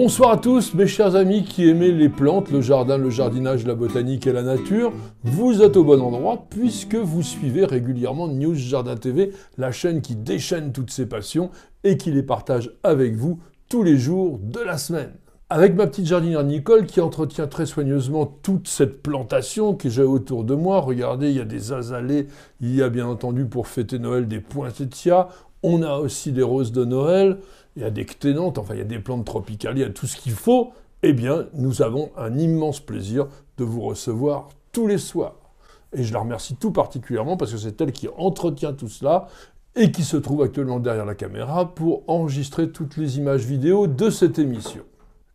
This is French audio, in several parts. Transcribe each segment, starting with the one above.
Bonsoir à tous mes chers amis qui aimez les plantes, le jardin, le jardinage, la botanique et la nature. Vous êtes au bon endroit puisque vous suivez régulièrement News Jardin TV, la chaîne qui déchaîne toutes ses passions et qui les partage avec vous tous les jours de la semaine. Avec ma petite jardinière Nicole qui entretient très soigneusement toute cette plantation que j'ai autour de moi. Regardez, il y a des azalées, il y a bien entendu pour fêter Noël des poinsettias, on a aussi des roses de Noël, il y a des cténantes, enfin il y a des plantes tropicales, il y a tout ce qu'il faut. Eh bien, nous avons un immense plaisir de vous recevoir tous les soirs. Et je la remercie tout particulièrement parce que c'est elle qui entretient tout cela et qui se trouve actuellement derrière la caméra pour enregistrer toutes les images vidéo de cette émission.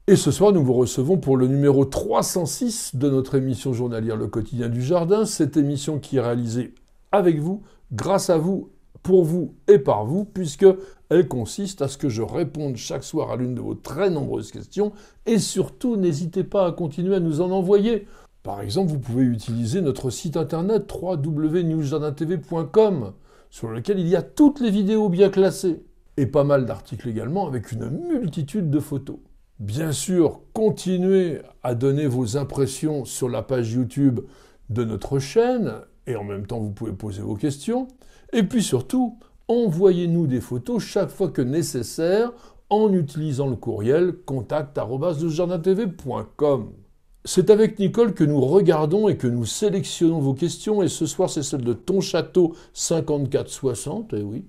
Et ce soir, nous vous recevons pour le numéro 306 de notre émission journalière Le Quotidien du Jardin, cette émission qui est réalisée avec vous, grâce à vous, pour vous et par vous, puisque elle consiste à ce que je réponde chaque soir à l'une de vos très nombreuses questions, et surtout, n'hésitez pas à continuer à nous en envoyer. Par exemple, vous pouvez utiliser notre site internet www.newsjardintv.com, sur lequel il y a toutes les vidéos bien classées, et pas mal d'articles également avec une multitude de photos. Bien sûr, continuez à donner vos impressions sur la page YouTube de notre chaîne, et en même temps vous pouvez poser vos questions. Et puis surtout, envoyez-nous des photos chaque fois que nécessaire en utilisant le courriel contact@newsjardintv.com. C'est avec Nicole que nous regardons et que nous sélectionnons vos questions, et ce soir c'est celle de Ton Château 5460, eh oui,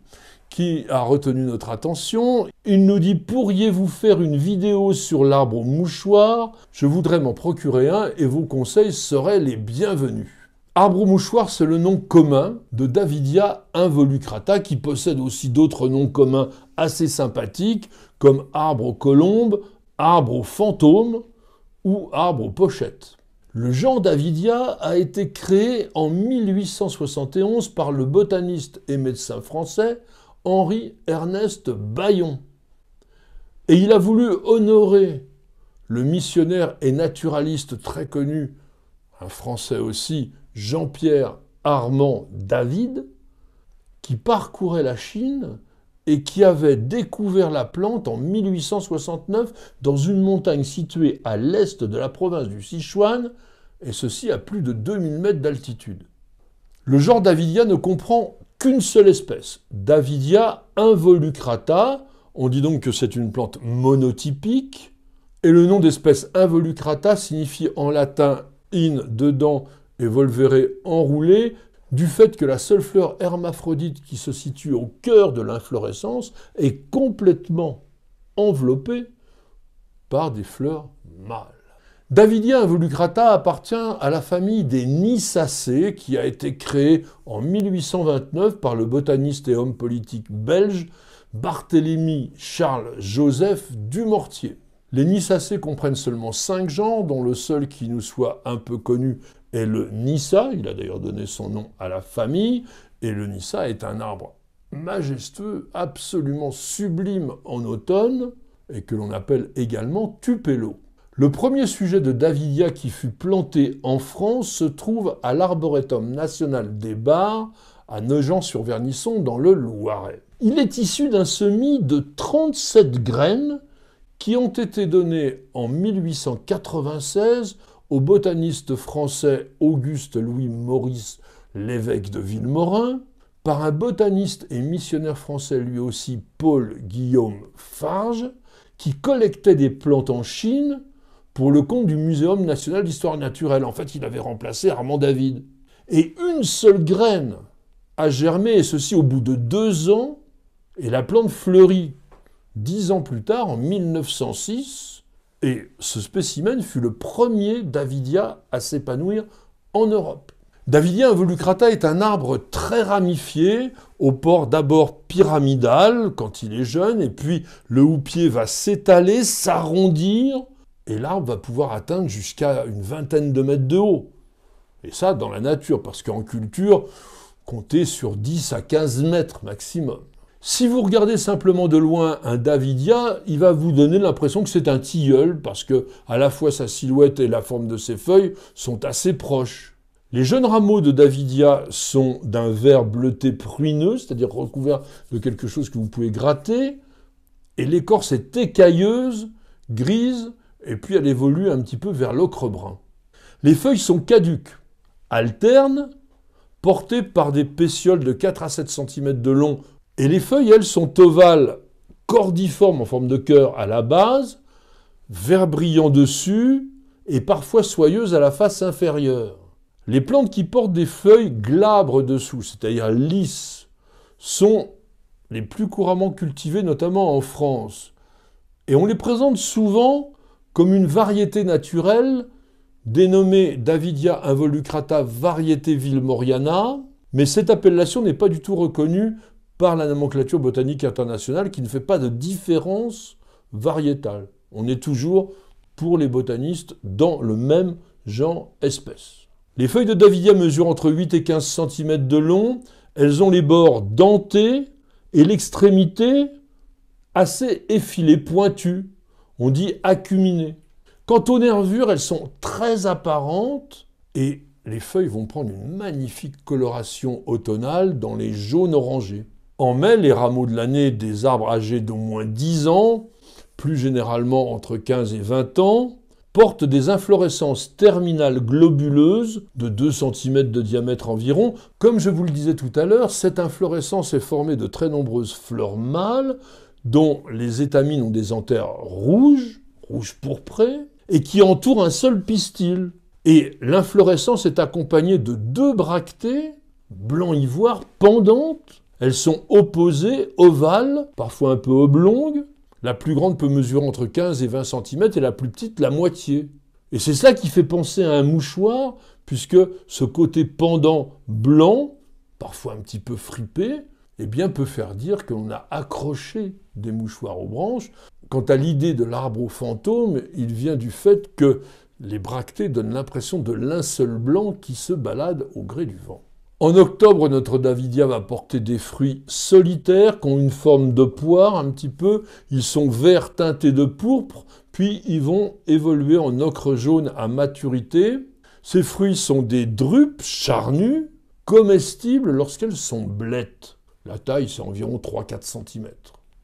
qui a retenu notre attention. Il nous dit « Pourriez-vous faire une vidéo sur l'arbre au mouchoir ? Je voudrais m'en procurer un et vos conseils seraient les bienvenus. » Arbre au mouchoir, c'est le nom commun de Davidia involucrata, qui possède aussi d'autres noms communs assez sympathiques, comme arbre aux colombes, arbre aux fantômes ou arbre aux pochettes. Le genre Davidia a été créé en 1871 par le botaniste et médecin français Henri-Ernest Bayon. Et il a voulu honorer le missionnaire et naturaliste très connu, un Français aussi, Jean-Pierre Armand David, qui parcourait la Chine et qui avait découvert la plante en 1869 dans une montagne située à l'est de la province du Sichuan, et ceci à plus de 2000 mètres d'altitude. Le genre Davidia ne comprend qu'une seule espèce, Davidia involucrata. On dit donc que c'est une plante monotypique, et le nom d'espèce involucrata signifie en latin in, dedans, et volvere, enroulé, du fait que la seule fleur hermaphrodite qui se situe au cœur de l'inflorescence est complètement enveloppée par des fleurs mâles. Davidia involucrata appartient à la famille des Nyssacées, qui a été créée en 1829 par le botaniste et homme politique belge Barthélemy Charles Joseph Dumortier. Les Nyssacées comprennent seulement 5 genres, dont le seul qui nous soit un peu connu est le Nyssa. Il a d'ailleurs donné son nom à la famille, et le Nyssa est un arbre majestueux, absolument sublime en automne, et que l'on appelle également tupelo. Le premier sujet de Davidia qui fut planté en France se trouve à l'Arboretum national des Barres, à Nogent-sur-Vernisson, dans le Loiret. Il est issu d'un semis de 37 graines qui ont été données en 1896 au botaniste français Auguste-Louis Maurice, l'évêque de Vilmorin, par un botaniste et missionnaire français lui aussi Paul-Guillaume Farge, qui collectait des plantes en Chine pour le compte du Muséum national d'histoire naturelle. En fait, il avait remplacé Armand David. Et une seule graine a germé, et ceci au bout de 2 ans, et la plante fleurit 10 ans plus tard, en 1906, et ce spécimen fut le premier Davidia à s'épanouir en Europe. Davidia involucrata est un arbre très ramifié, au port d'abord pyramidal quand il est jeune, et puis le houppier va s'étaler, s'arrondir, et l'arbre va pouvoir atteindre jusqu'à une vingtaine de mètres de haut. Et ça dans la nature, parce qu'en culture, comptez sur 10 à 15 mètres maximum. Si vous regardez simplement de loin un Davidia, il va vous donner l'impression que c'est un tilleul, parce que à la fois sa silhouette et la forme de ses feuilles sont assez proches. Les jeunes rameaux de Davidia sont d'un vert bleuté pruineux, c'est-à-dire recouvert de quelque chose que vous pouvez gratter, et l'écorce est écailleuse, grise, et puis elle évolue un petit peu vers l'ocre brun. Les feuilles sont caduques, alternes, portées par des pétioles de 4 à 7 cm de long. Et les feuilles, elles, sont ovales, cordiformes en forme de cœur à la base, vert brillant dessus, et parfois soyeuses à la face inférieure. Les plantes qui portent des feuilles glabres dessous, c'est-à-dire lisses, sont les plus couramment cultivées, notamment en France. Et on les présente souvent comme une variété naturelle dénommée Davidia involucrata variété wilmoriana, mais cette appellation n'est pas du tout reconnue par la nomenclature botanique internationale qui ne fait pas de différence variétale. On est toujours, pour les botanistes, dans le même genre espèce. Les feuilles de Davidia mesurent entre 8 et 15 cm de long, elles ont les bords dentés et l'extrémité assez effilée, pointue, on dit acuminée. Quant aux nervures, elles sont très apparentes et les feuilles vont prendre une magnifique coloration automnale dans les jaunes orangés. En mai, les rameaux de l'année des arbres âgés d'au moins 10 ans, plus généralement entre 15 et 20 ans, portent des inflorescences terminales globuleuses de 2 cm de diamètre environ. Comme je vous le disais tout à l'heure, cette inflorescence est formée de très nombreuses fleurs mâles dont les étamines ont des anthères rouges pourprées, et qui entourent un seul pistil. Et l'inflorescence est accompagnée de 2 bractées, blanc ivoire, pendantes. Elles sont opposées, ovales, parfois un peu oblongues. La plus grande peut mesurer entre 15 et 20 cm et la plus petite la moitié. Et c'est cela qui fait penser à un mouchoir, puisque ce côté pendant blanc, parfois un petit peu fripé, eh bien, peut faire dire qu'on a accroché des mouchoirs aux branches. Quant à l'idée de l'arbre fantôme, il vient du fait que les bractées donnent l'impression de linceul blanc qui se balade au gré du vent. En octobre, notre Davidia va porter des fruits solitaires qui ont une forme de poire un petit peu. Ils sont verts teintés de pourpre, puis ils vont évoluer en ocre jaune à maturité. Ces fruits sont des drupes charnues, comestibles lorsqu'elles sont blettes. La taille, c'est environ 3-4 cm.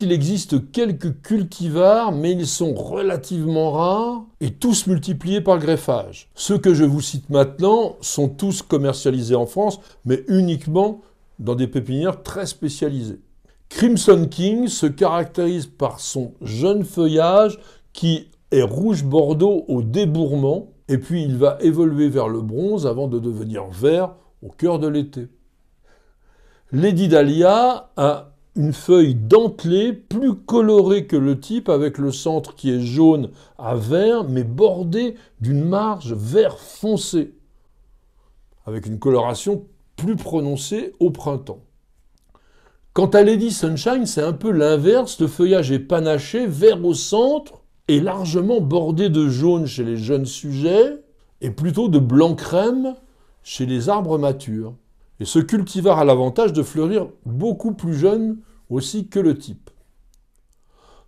Il existe quelques cultivars, mais ils sont relativement rares et tous multipliés par greffage. Ceux que je vous cite maintenant sont tous commercialisés en France, mais uniquement dans des pépinières très spécialisées. Crimson King se caractérise par son jeune feuillage qui est rouge bordeaux au débourrement, et puis il va évoluer vers le bronze avant de devenir vert au cœur de l'été. Lady Dahlia a une feuille dentelée, plus colorée que le type, avec le centre qui est jaune à vert, mais bordé d'une marge vert foncé, avec une coloration plus prononcée au printemps. Quant à Lady Sunshine, c'est un peu l'inverse, le feuillage est panaché, vert au centre, et largement bordé de jaune chez les jeunes sujets, et plutôt de blanc crème chez les arbres matures. Et ce cultivar a l'avantage de fleurir beaucoup plus jeune aussi que le type.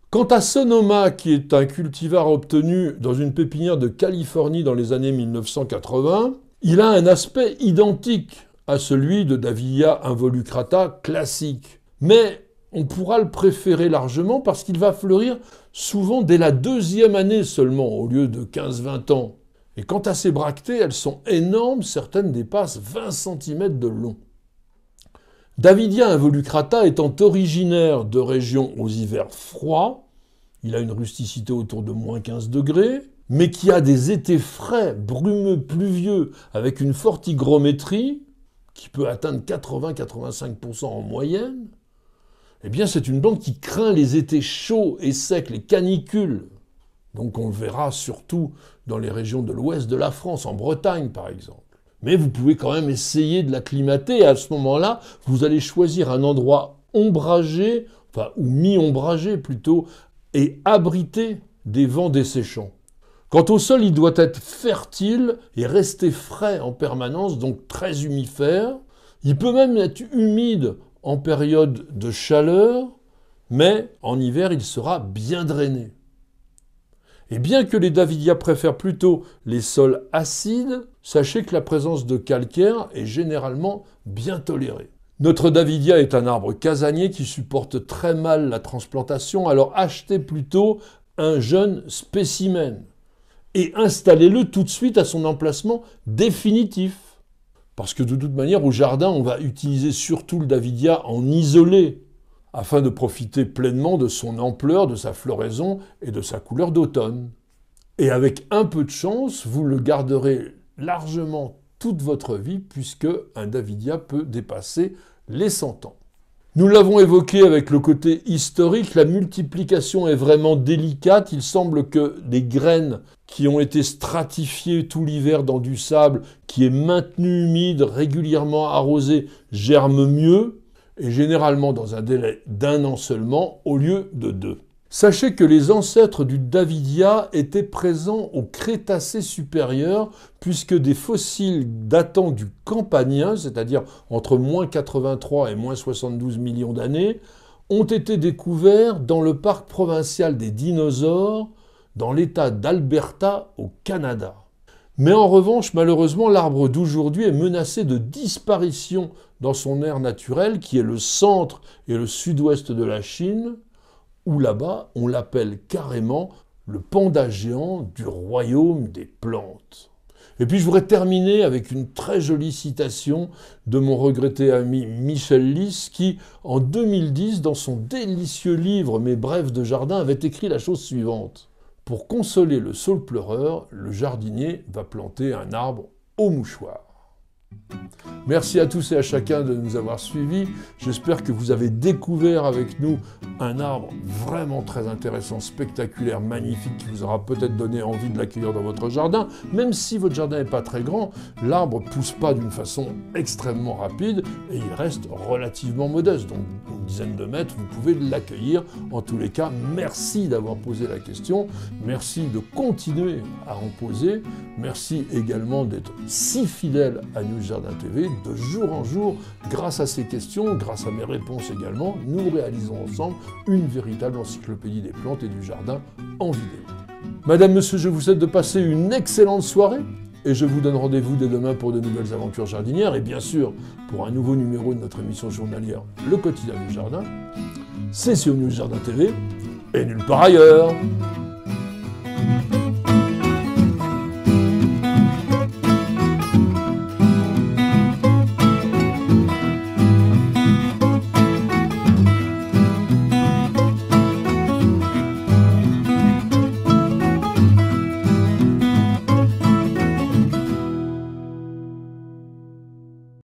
Quant à Sonoma, qui est un cultivar obtenu dans une pépinière de Californie dans les années 1980, il a un aspect identique à celui de Davidia involucrata classique. Mais on pourra le préférer largement parce qu'il va fleurir souvent dès la 2e année seulement, au lieu de 15-20 ans. Et quant à ces bractées, elles sont énormes, certaines dépassent 20 cm de long. Davidia involucrata étant originaire de régions aux hivers froids, il a une rusticité autour de moins 15 degrés, mais qui a des étés frais, brumeux, pluvieux, avec une forte hygrométrie, qui peut atteindre 80-85% en moyenne, eh bien c'est une plante qui craint les étés chauds et secs, les canicules. Donc on le verra surtout dans les régions de l'ouest de la France, en Bretagne par exemple. Mais vous pouvez quand même essayer de l'acclimater, et à ce moment-là, vous allez choisir un endroit ombragé, ou mi-ombragé plutôt, et abrité des vents desséchants. Quant au sol, il doit être fertile et rester frais en permanence, donc très humifère. Il peut même être humide en période de chaleur, mais en hiver, il sera bien drainé. Et bien que les Davidia préfèrent plutôt les sols acides, sachez que la présence de calcaire est généralement bien tolérée. Notre Davidia est un arbre casanier qui supporte très mal la transplantation, alors achetez plutôt un jeune spécimen et installez-le tout de suite à son emplacement définitif. Parce que de toute manière, au jardin, on va utiliser surtout le davidia en isolé, afin de profiter pleinement de son ampleur, de sa floraison et de sa couleur d'automne. Et avec un peu de chance, vous le garderez largement toute votre vie, puisque un davidia peut dépasser les 100 ans. Nous l'avons évoqué avec le côté historique, la multiplication est vraiment délicate. Il semble que des graines qui ont été stratifiées tout l'hiver dans du sable, qui est maintenu humide, régulièrement arrosé, germent mieux, et généralement dans un délai d'1 an seulement, au lieu de 2. Sachez que les ancêtres du davidia étaient présents au Crétacé supérieur, puisque des fossiles datant du Campanien, c'est-à-dire entre moins 83 et moins 72 millions d'années, ont été découverts dans le parc provincial des dinosaures, dans l'État d'Alberta, au Canada. Mais en revanche, malheureusement, l'arbre d'aujourd'hui est menacé de disparition dans son aire naturelle, qui est le centre et le sud-ouest de la Chine, où là-bas, on l'appelle carrément le panda géant du royaume des plantes. Et puis je voudrais terminer avec une très jolie citation de mon regretté ami Michel Lys, qui, en 2010, dans son délicieux livre « Mes brèves de jardin », avait écrit la chose suivante. « Pour consoler le saule pleureur, le jardinier va planter un arbre au mouchoir. » Merci à tous et à chacun de nous avoir suivis. J'espère que vous avez découvert avec nous un arbre vraiment très intéressant, spectaculaire, magnifique, qui vous aura peut-être donné envie de l'accueillir dans votre jardin. Même si votre jardin n'est pas très grand, l'arbre ne pousse pas d'une façon extrêmement rapide et il reste relativement modeste. Donc une dizaine de mètres, vous pouvez l'accueillir. En tous les cas, merci d'avoir posé la question. Merci de continuer à en poser. Merci également d'être si fidèle à News Jardin TV. De jour en jour, grâce à ces questions, grâce à mes réponses également, nous réalisons ensemble une véritable encyclopédie des plantes et du jardin en vidéo. Madame, monsieur, je vous souhaite de passer une excellente soirée et je vous donne rendez-vous dès demain pour de nouvelles aventures jardinières et bien sûr pour un nouveau numéro de notre émission journalière Le Quotidien du Jardin. C'est sur News Jardin TV et nulle part ailleurs.